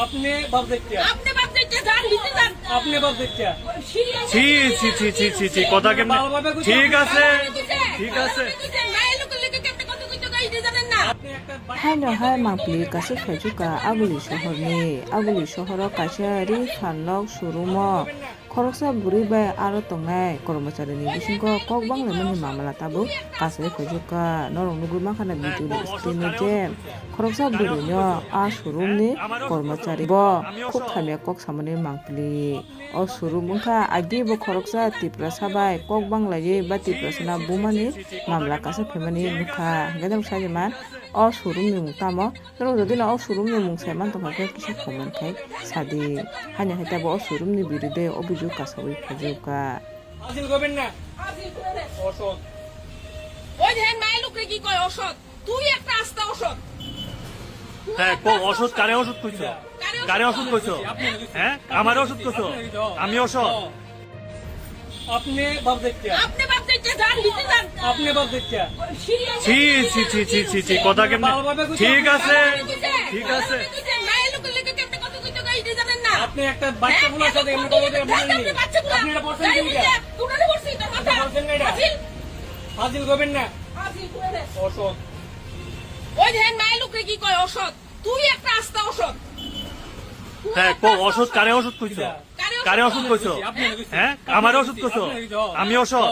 আপনি বাপ দেখতে আপনি বাপ দেখতে যান ভিতরে যান আপনি বাপ দেখতে ছি ছি ছি ছি ছি ছি কথা কেমন ঠিক আছে ঠিক আছে Hanya hai mangpli kasi fajuka aguli shohoro kasyari khanlok surumo khoroksa buri bai aro tongnai kormachari ni bisingko kokbang lemani mamala tabu kasi fajuka norong nugu makhana video screen je khoroksa buri nyo a surum ni kormachari bo khub khamya kok samani mangpli o surum ungkha agi bo khoroksa tipra sabai kokbang lai ba tipra sana bumani mamla kasi phemani nukha gadam sajeman o surum ni mutamo noro jodi na o surum ni mung saiman to phake kisa comment khai sadi hanya heta bo o surum ni birude obiju kasawi fajuka হাজির করবেন না অসৎ ওই দেখেন মায়ের লোকরে কি কয় অসৎ তুই একটা আস্তা অসৎ হ্যাঁ কো ওষুধ কারে ওষুধ কইছো কারে ওষুধ কইছো হ্যাঁ আমার ওষুধ কইছো আমি ওষুধ আপনি বাপ দেখতে আপনি বাপ দেখতে যান ভিতরে যান আপনি বাপ দেখতে ছি ছি ছি ছি ছি ছি কথা কেমন ঠিক আছে ঠিক আছে মায়ের লোকের লেগে কেমনে কত কইতে গাই দিয়ে জানেন না আপনি একটা বাচ্চা বুলার সাথে এমনি কথা বলতে পারেন না আপনি এটা পড়ছেন কি এটা তোমরা বলছি তোর কথা পড়ছেন না এটা হাজির করবেন না অসৎ ওই দেখেন মায়ের লোকরে কি কয় অসৎ তুই একটা আস্তা অসৎ হ্যাঁ কো ওষুধ কারে ওষুধ কইছো কারে ওষুধ কইছো হ্যাঁ আমার ওষুধ কইছো আমি ওষুধ